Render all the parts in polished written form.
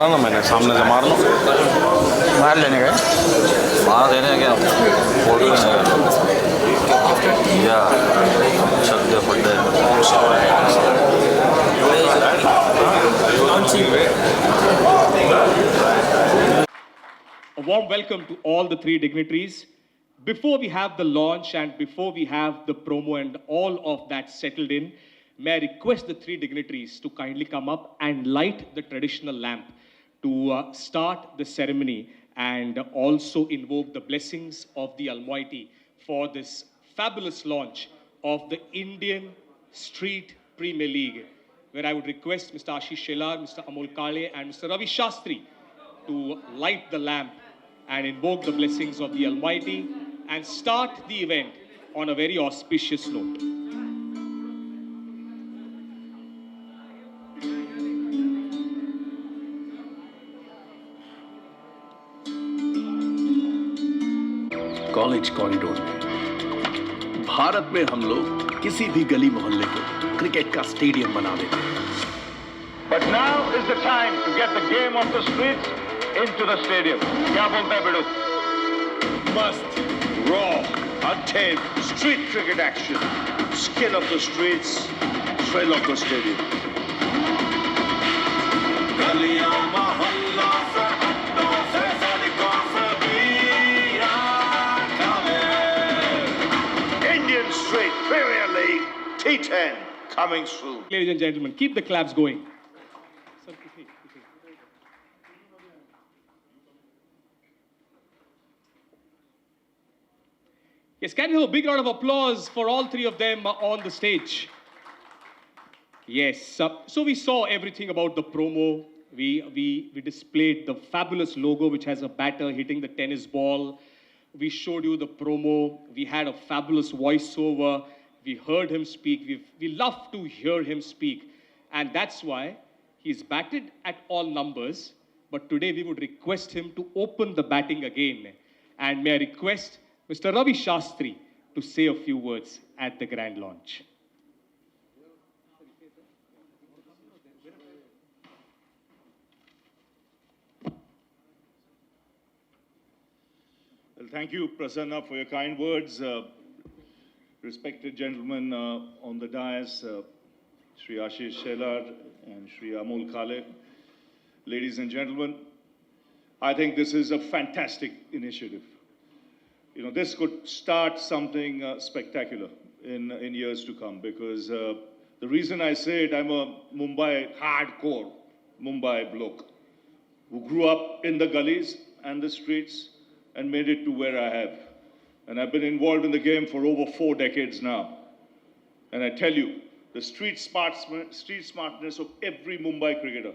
ना मैंने सामने से मार लो बाहर लेने गए मार देने क्या फोटो लेने या छक्के फट्टे A warm welcome to all the three dignitaries. Before we have the launch and before we have the promo and all of that settled in, may I request the three dignitaries to kindly come up and light the traditional lamp to start the ceremony and also invoke the blessings of the Almighty for this fabulous launch of the Indian Street Premier League, where I would request Mr. Ashish Shelar, Mr. Amol Kale and Mr. Ravi Shastri to light the lamp and invoke the blessings of the Almighty and start the event on a very auspicious note. College corridor में भारत में हम लोग किसी भी गली मोहल्ले को cricket का स्टेडियम बना देते हैं। But now is the time to get the game of the streets into the stadium. क्या बोलता है बिडू? Must raw, untamed street cricket action, skill of the streets, thrill of the stadium. Indian Street Premier League T10 coming soon. Ladies and gentlemen, keep the claps going. Yes, can you have a big round of applause for all three of them on the stage? Yes, so we saw everything about the promo. We displayed the fabulous logo which has a batter hitting the tennis ball. We showed you the promo. We had a fabulous voiceover. We heard him speak. We love to hear him speak. And that's why he's batted at all numbers. But today we would request him to open the batting again. And may I request Mr. Ravi Shastri to say a few words at the grand launch. Well, thank you, Prasanna, for your kind words. Respected gentlemen on the dais, Shri Ashish Shelar and Shri Amol Kale. Ladies and gentlemen, I think this is a fantastic initiative. You know, this could start something spectacular in years to come, because the reason I say it, I'm a hardcore Mumbai bloke who grew up in the gullies and the streets and made it to where I have. And I've been involved in the game for over 4 decades now. And I tell you, the street smartness of every Mumbai cricketer,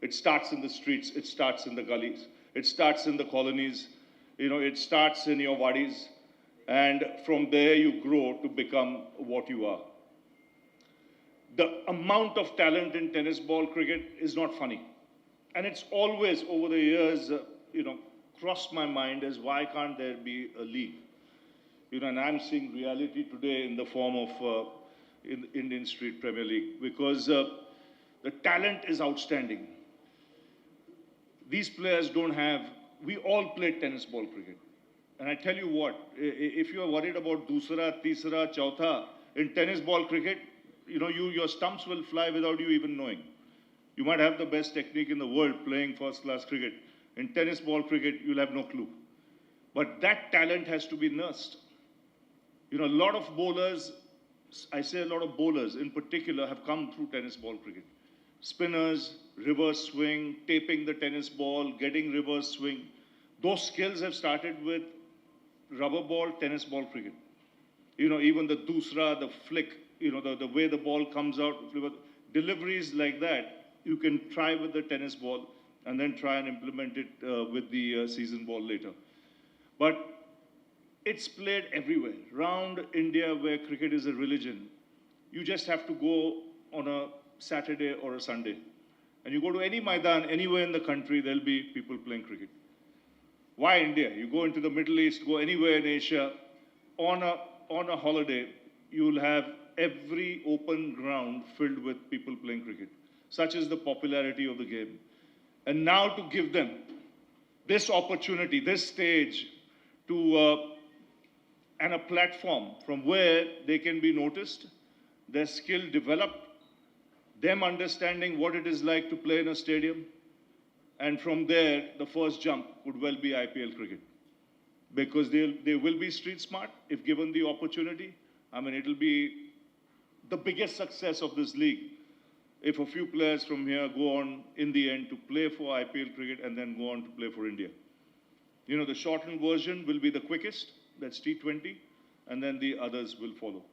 it starts in the streets, it starts in the gullies, it starts in the colonies. You know, it starts in your wadis, and from there you grow to become what you are. The amount of talent in tennis ball cricket is not funny. And it's always, over the years, crossed my mind as why can't there be a league? You know, and I'm seeing reality today in the form of Indian Street Premier League, because the talent is outstanding. These players don't have. We all play tennis ball cricket. And I tell you what, if you are worried about dusra, tisra, chautha, in tennis ball cricket, your stumps will fly without you even knowing. You might have the best technique in the world playing first class cricket. In tennis ball cricket, you'll have no clue. But that talent has to be nursed. You know, a lot of bowlers, I say a lot of bowlers in particular, have come through tennis ball cricket. Spinners, reverse swing, taping the tennis ball, getting reverse swing. Those skills have started with rubber ball, tennis ball cricket. You know, even the dusra, the flick, the way the ball comes out, deliveries like that, you can try with the tennis ball and then try and implement it with the season ball later. But it's played everywhere. Round India, where cricket is a religion, you just have to go on a Saturday or a Sunday. And you go to any Maidan, anywhere in the country, there'll be people playing cricket. Why India? You go into the Middle East, go anywhere in Asia, on a holiday, you'll have every open ground filled with people playing cricket. Such is the popularity of the game. And now to give them this opportunity, this stage, to and a platform from where they can be noticed, their skill developed, them understanding what it is like to play in a stadium, and from there, the first jump could well be IPL cricket. Because they will be street smart if given the opportunity. I mean, it'll be the biggest success of this league if a few players from here go on in the end to play for IPL cricket and then go on to play for India. You know, the shortened version will be the quickest, that's T20, and then the others will follow.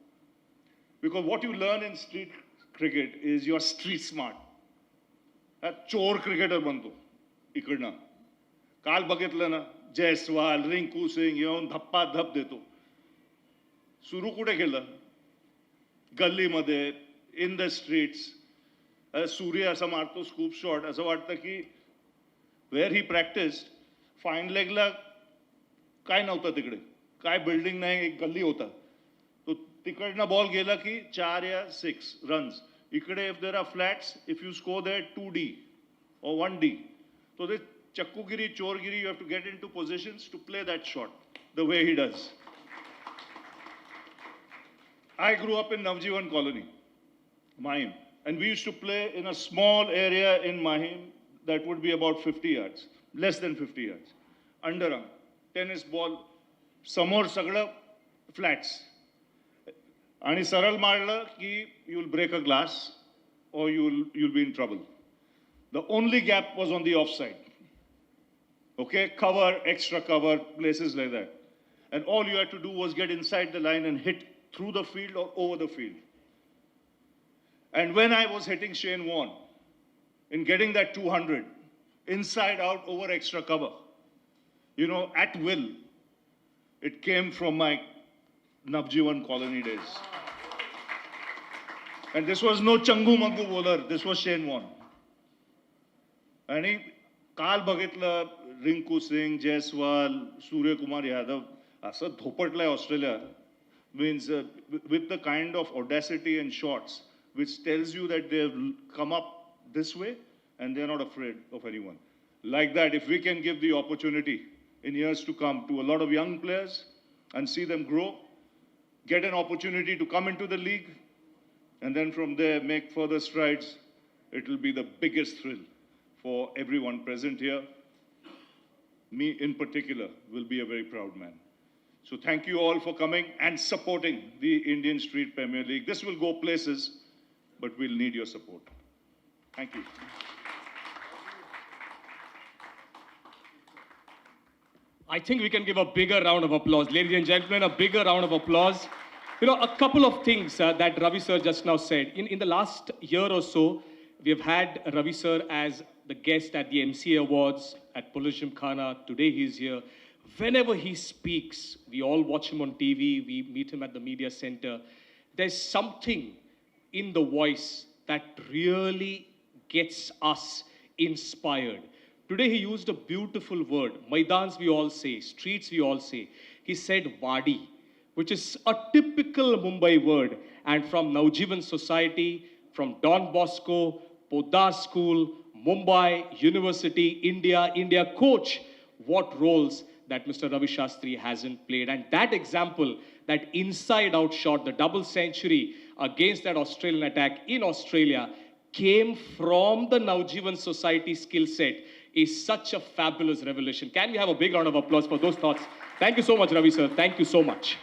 Because what you learn in street cricket is you're street smart. चोर cricketer बनतो इकडनं. काल बघितलं ना, जयस्वाल, रिंकू सिंग येऊन धप्पा धप देतो. सुरू कुठे केलं? गल्लीमध्ये, इन द स्ट्रीट्स. सूर्य असं मारतो स्कूप शॉट, असं वाटतं की वेअर ही प्रॅक्टिस्ड, फाईन लेगला काय नव्हतं तिकडे, काय बिल्डिंग नाही, एक गल्ली होता. तो तिकडनं बॉल गेला की 4 या 6 रन्स. इकडे if there are flats, if you score there 2D or 1D, so this chakkugiri, chorgiri, you have to get into positions to play that shot the way he does. I grew up in Navjivan Colony, Mahim, and we used to play in a small area in Mahim that would be about 50 yards, less than 50 yards. Underarm, tennis ball, समोर सगळं flats. आणि सरळ मारलं की you'll break a glass or you'll be in trouble. The only gap was on the offside. Okay, cover, extra cover, places like that. And all you had to do was get inside the line and hit through the field or over the field. And when I was hitting Shane Warne, in getting that 200, inside out over extra cover, you know, at will, it came from my Navjivan Colony days. And this was no Changu Mangu bowler, this was Shane Warne. आणि काल बघितलं रिंकू सिंग, जयस्वाल, सूर्यकुमार यादव असं धोपटलंय Australia. Means with the kind of audacity and shots which tells you that they've come up this way and they're not afraid of anyone. Like that, if we can give the opportunity in years to come to a lot of young players and see them grow, get an opportunity to come into the league, and then from there make further strides, it will be the biggest thrill for everyone present here. Me in particular will be a very proud man. So thank you all for coming and supporting the Indian Street Premier League. This will go places, but we'll need your support. Thank you. I think we can give a bigger round of applause. Ladies and gentlemen, a bigger round of applause. You know, a couple of things that Ravi sir just now said. In the last year or so, we have had Ravi sir as the guest at the MCA Awards at Polish Gymkhana. Today he's here. Whenever he speaks, we all watch him on TV, we meet him at the media center. There's something in the voice that really gets us inspired. Today he used a beautiful word. Maidans we all say, streets we all say. He said Wadi, which is a typical Mumbai word. And from Naujivan Society, from Don Bosco, Podar School, Mumbai, University, India coach, what roles that Mr. Ravi Shastri hasn't played. And that example, that inside-out shot, the double century against that Australian attack in Australia came from the Naujivan Society skill set is such a fabulous revelation. Can we have a big round of applause for those thoughts? Thank you so much, Ravi sir. Thank you so much.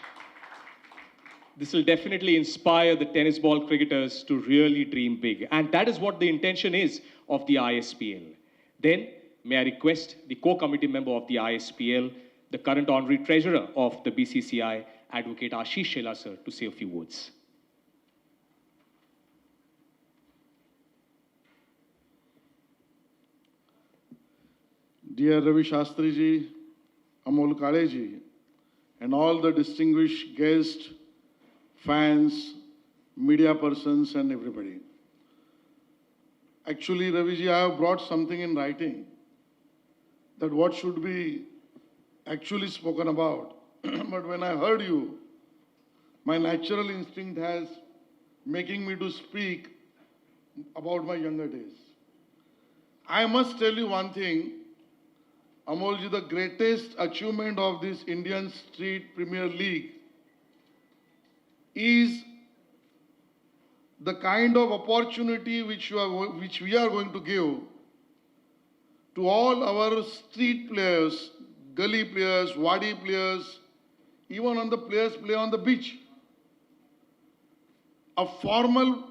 This will definitely inspire the tennis ball cricketers to really dream big. And that is what the intention is of the ISPL. Then, may I request the co-committee member of the ISPL, the current honorary treasurer of the BCCI, Advocate Ashish Shela sir, to say a few words. Dear Ravi Shastri ji, Amol Kale ji, and all the distinguished guests, fans, media persons and everybody. Actually, Ravi ji, I have brought something in writing that what should be actually spoken about. But when I heard you, my natural instinct has making me to speak about my younger days. I must tell you one thing, Amolji, the greatest achievement of this Indian Street Premier League is the kind of opportunity which we are going to give to all our street players, gully players, wadi players, even on the players play on the beach. A formal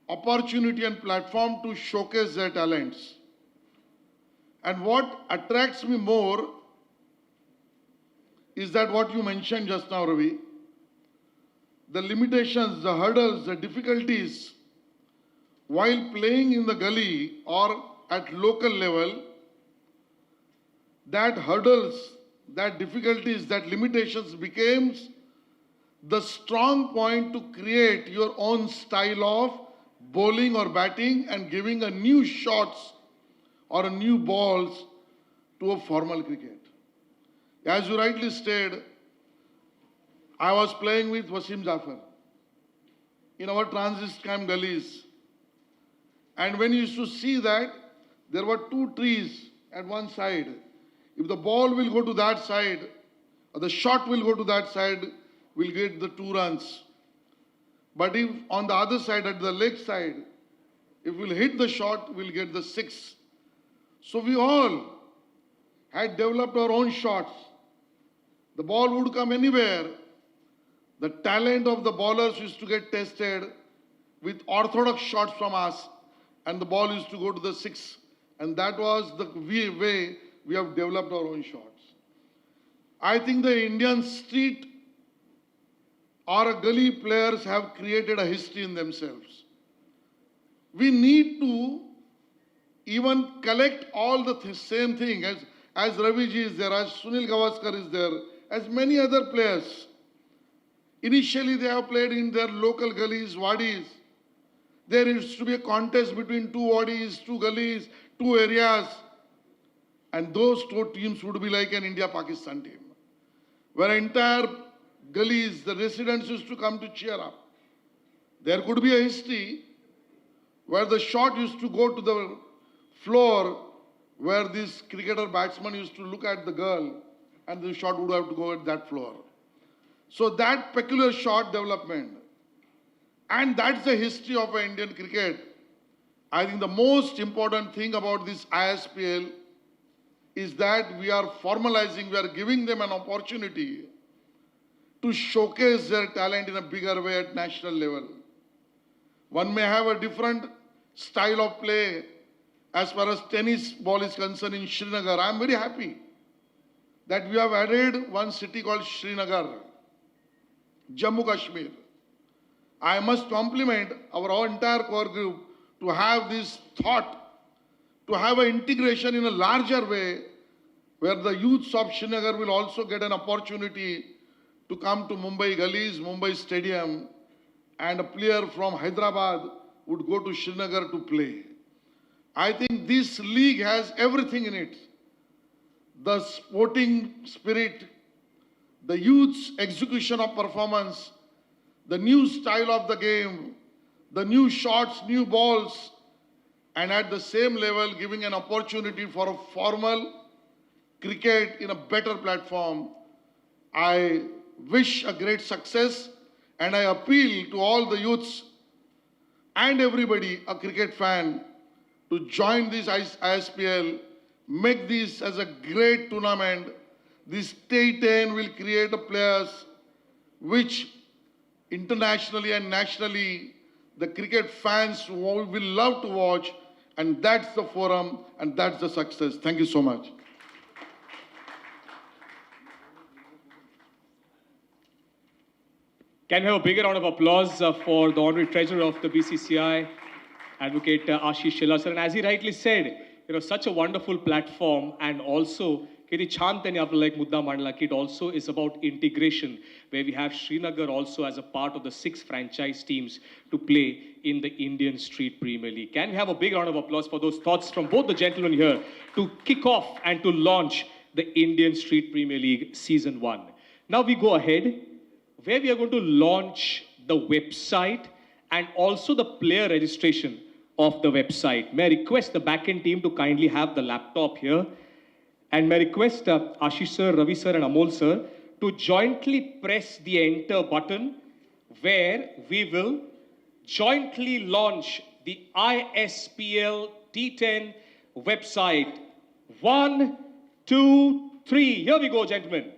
opportunity and platform to showcase their talents. And what attracts me more is that what you mentioned just now, Ravi, the limitations, the hurdles, the difficulties while playing in the gully or at local level, that hurdles, that difficulties, that limitations becomes the strong point to create your own style of bowling or batting and giving a new shots or a new balls to a formal cricket. As you rightly stated, I was playing with Wasim Jafar in our transit camp gullies. And when you used to see that, there were two trees at one side. If the ball will go to that side, or the shot will go to that side, we'll get the 2 runs. But if on the other side, at the leg side, if we'll hit the shot, we'll get the 6. So we all had developed our own shots. The ball would come anywhere. The talent of the bowlers used to get tested with orthodox shots from us, and the ball used to go to the 6. And that was the way we have developed our own shots. I think the Indian street or gully players have created a history in themselves. We need to even collect all the same thing as Raviji is there, as Sunil Gavaskar is there, as many other players. Initially they have played in their local gullies, wadis. There used to be a contest between 2 wadis, 2 gullies, 2 areas. And those 2 teams would be like an India-Pakistan team, where entire gullies, the residents used to come to cheer up. There could be a history where the shot used to go to the floor, where this cricketer batsman used to look at the girl and the shot would have to go at that floor. So that peculiar shot development, and that's the history of Indian cricket. I think the most important thing about this ISPL is that we are formalizing, we are giving them an opportunity to showcase their talent in a bigger way at national level. One may have a different style of play as far as tennis ball is concerned in Srinagar. I am very happy that we have added one city called Srinagar, Jammu Kashmir. I must compliment our entire core group to have this thought, to have an integration in a larger way, where the youths of Srinagar will also get an opportunity to come to Mumbai gullies, Mumbai stadium, and a player from Hyderabad would go to Srinagar to play. I think this league has everything in it. The sporting spirit, the youth's execution of performance, the new style of the game, the new shots, new balls, and at the same level giving an opportunity for a formal cricket in a better platform. I wish a great success, and I appeal to all the youths and everybody, a cricket fan, to join this ISPL, make this as a great tournament. This T10 will create a players which internationally and nationally the cricket fans will love to watch, and that's the forum and that's the success. Thank you so much. Can we have a bigger round of applause for the honorary treasurer of the BCCI, Advocate Ashish Shelar sir. And as he rightly said, such a wonderful platform, and also किती छान त्यांनी आपल्याला एक मुद्दा मांडला की it also is about integration, where we have Srinagar also as a part of the 6 franchise teams to play in the Indian Street Premier League. Can we have a big round of applause for those thoughts from both the gentlemen here to kick off and to launch the Indian Street Premier League Season 1. Now we go ahead, where we are going to launch the website and also the player registration of the website. May I request the backend team to kindly have the laptop here. And may I request Ashish sir, Ravi sir and Amol sir to jointly press the enter button where we will jointly launch the ISPL T10 website. 1, 2, 3. Here we go, gentlemen.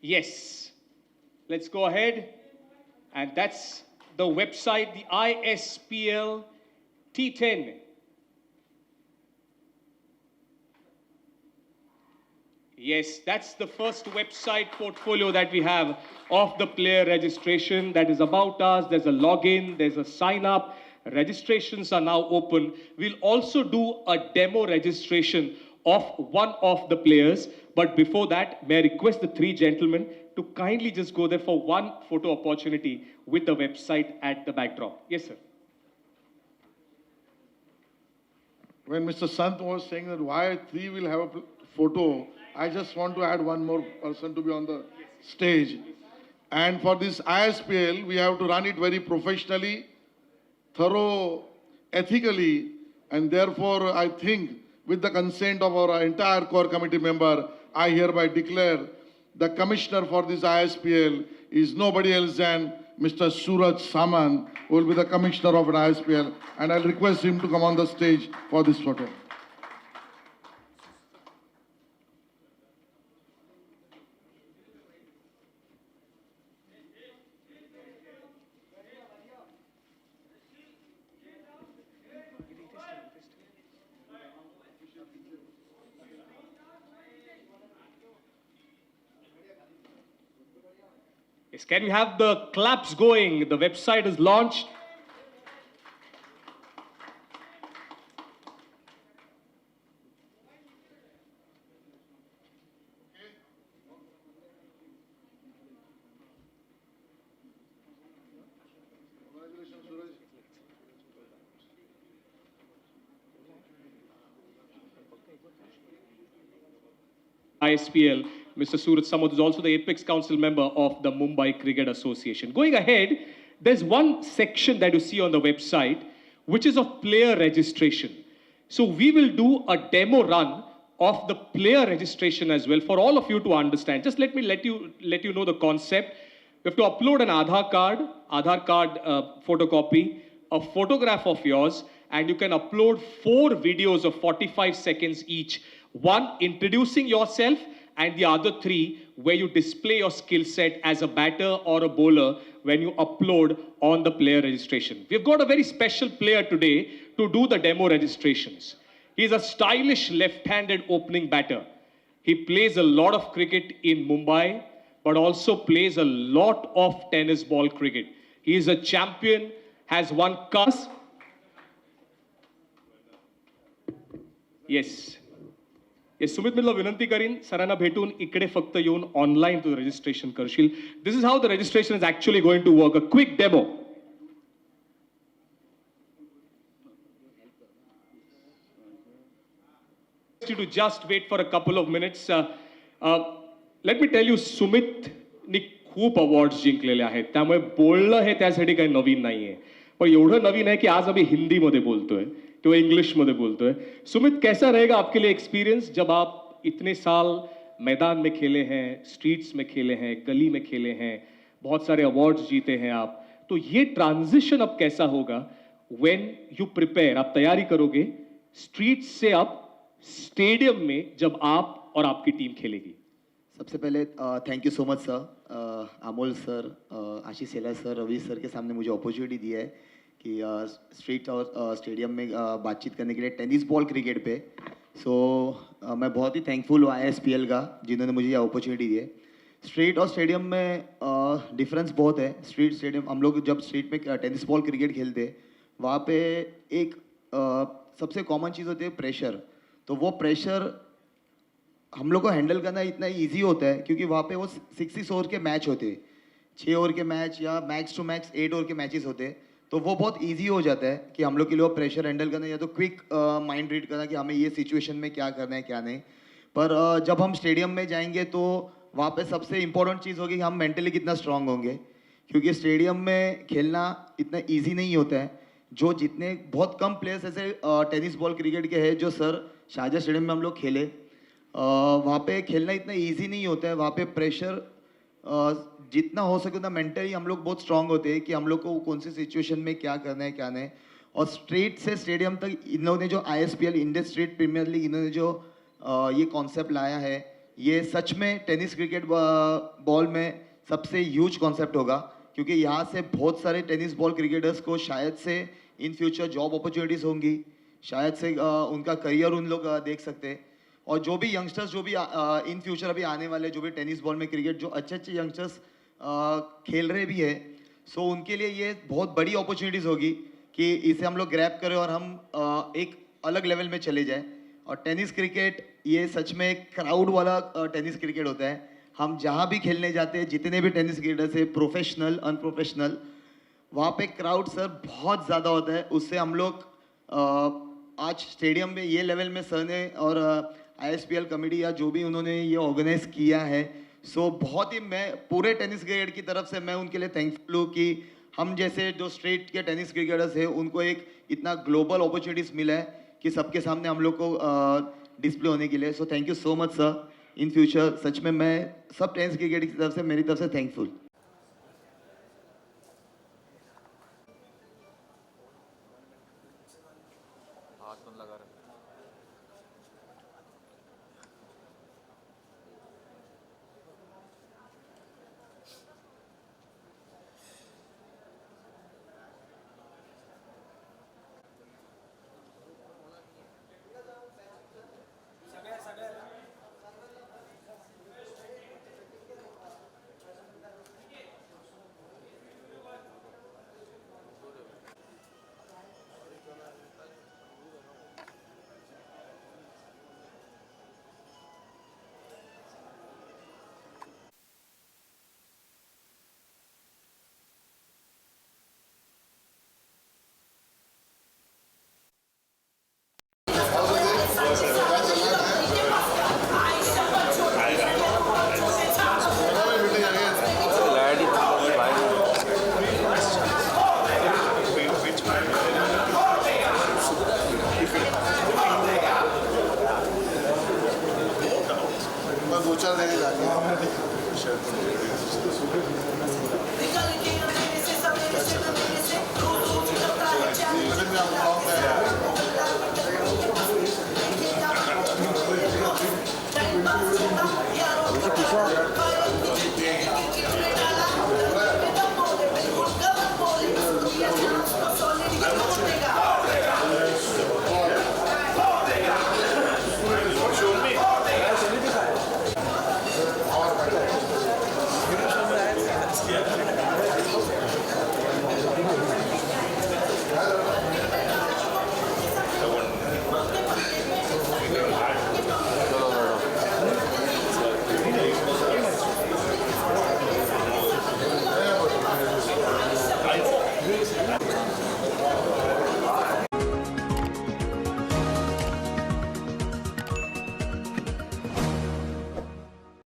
Yes. Let's go ahead. And that's the website, the ISPL T10. Yes, that's the first website portfolio that we have of the player registration. That is about us. There's a login, there's a sign up. Registrations are now open. We'll also do a demo registration of one of the players. But before that, may I request the three gentlemen to kindly just go there for one photo opportunity with the website at the backdrop. Yes, sir. When Mr. Sant was saying that why three will have a photo, I just want to add one more person to be on the stage. And for this ISPL, we have to run it very professionally, thorough, ethically, and therefore I think with the consent of our entire core committee member, I hereby declare the commissioner for this ISPL is nobody else than Mr. Suraj Samant, who will be the commissioner of an ISPL, and I'll request him to come on the stage for this photo. Yes, can we have the claps going? The website is launched. ISPL, Mr. Suraj Samant is also the Apex Council member of the Mumbai Cricket Association. Going ahead, there's one section that you see on the website, which is of player registration. So we will do a demo run of the player registration as well for all of you to understand. Just let me let you know the concept. You have to upload an Aadhaar card photocopy, a photograph of yours, and you can upload 4 videos of 45 seconds each. One, introducing yourself, and the other 3, where you display your skill set as a batter or a bowler when you upload on the player registration. We've got a very special player today to do the demo registrations. He's a stylish left-handed opening batter. He plays a lot of cricket in Mumbai, but also plays a lot of tennis ball cricket. He is a champion, has won cups. Yes. Yes, Sumit Mittal विनंती करीन सरांना भेटून इकडे फक्त येऊन online तू registration करशील. This is how the registration is actually going to work. A quick demo. To just wait for a couple of minutes. Let me tell you, सुमितनी खूप अवॉर्ड्स जिंकलेले आहेत. त्यामुळे बोलणं हे त्यासाठी काही नवीन नाहीये. पण एवढं नवीन आहे की आज आम्ही हिंदीमध्ये बोलतोय तो इंग्लिश में बोलते हैं. सुमित, कैसा रहेगा आपके लिए एक्सपीरियंस जब आप इतने साल मैदान में खेले हैं, स्ट्रीट्स में खेले हैं, गली में खेले हैं, बहुत सारे अवार्ड्स जीते हैं आप, तो ये ट्रांजिशन अब कैसा होगा व्हेन यू प्रिपेयर, आप तैयारी करोगे स्ट्रीट्स से अब स्टेडियम में जब आप और आपकी टीम खेलेगी? सबसे पहले thank you so much sir, Amol sir, Ashish Shelar sir, Ravi sir के सामने मुझे अपॉर्चुनिटी दी है कि स्ट्रीट और स्टेडियम में बातचीत करने के लिए टेनिस बॉल क्रिकेट पे. सो मैं बहुत ही थैंकफुल हूँ ISPL का जिन्होंने मुझे ये अपॉर्चुनिटी दी है. स्ट्रीट और स्टेडियम में डिफरेंस बहुत है. स्ट्रीट स्टेडियम, हम लोग जब स्ट्रीट में टेनिस बॉल क्रिकेट खेलते वहाँ पे एक सबसे कॉमन चीज़ होती है प्रेशर. तो वो प्रेशर हम लोग को हैंडल करना इतना ईजी होता है क्योंकि वहाँ पे वो 6 ओवर के मैच होते हैं, 6 ओवर के मैच या मैक्स टू मैक्स 8 ओवर के मैचेस होते हैं. तो वो बहुत इजी हो जाता है कि हम लोग के लिए वो प्रेशर हैंडल करना या तो क्विक माइंड रीड करना कि हमें ये सिचुएशन में क्या करना है क्या नहीं. पर जब हम स्टेडियम में जाएंगे तो वहाँ पे सबसे इम्पोर्टेंट चीज़ होगी कि हम मेंटली कितना स्ट्रांग होंगे. क्योंकि स्टेडियम में खेलना इतना इजी नहीं होता है। जो जितने बहुत कम प्लेयर्स ऐसे टेनिस बॉल क्रिकेट के हैं जो सर शारजा स्टेडियम में हम लोग खेले, वहाँ पे खेलना इतना इजी नहीं होता है। वहाँ पे प्रेशर जितना हो सके उतना मेंटली हम लोग बहुत स्ट्रांग होते हैं कि हम लोग को कौन सी सिचुएशन में क्या करना है क्या नहीं। और स्ट्रीट से स्टेडियम तक इन लोगों ने जो ISPL Indian street premier league इन्होंने जो ये कॉन्सेप्ट लाया है, ये सच में टेनिस क्रिकेट बॉल में सबसे ह्यूज कॉन्सेप्ट होगा, क्योंकि यहाँ से बहुत सारे टेनिस बॉल क्रिकेटर्स को शायद से इन फ्यूचर जॉब अपॉर्चुनिटीज़ होंगी, शायद से उनका करियर उन लोग देख सकते हैं। और जो भी यंगस्टर्स जो भी इन फ्यूचर अभी आने वाले जो भी टेनिस बॉल में क्रिकेट जो अच्छे अच्छे यंगस्टर्स खेल रहे भी है, सो उनके लिए ये बहुत बड़ी अपॉर्चुनिटीज़ होगी कि इसे हम लोग ग्रैब करें और हम एक अलग लेवल में चले जाएं। और टेनिस क्रिकेट ये सच में एक क्राउड वाला टेनिस क्रिकेट होता है। हम जहाँ भी खेलने जाते हैं, जितने भी टेनिस क्रिकेटर्स है, प्रोफेशनल अनप्रोफेशनल, वहाँ पे क्राउड सर बहुत ज़्यादा होता है। उससे हम लोग आज स्टेडियम में ये लेवल में सर ने और ISPL कमेटी या जो भी उन्होंने ये ऑर्गेनाइज किया है, सो बहुत ही मैं पूरे टेनिस क्रिकेट की तरफ से मैं उनके लिए थैंकफुल हूँ कि हम जैसे जो स्ट्रीट के टेनिस क्रिकेटर्स हैं उनको एक इतना ग्लोबल अपॉर्चुनिटीज़ मिला है कि सबके सामने हम लोग को डिस्प्ले होने के लिए। So thank you so much sir. In future सच में मैं सब टेनिस क्रिकेट की तरफ से मेरी तरफ से थैंकफुल। हाथ तो लगा रहा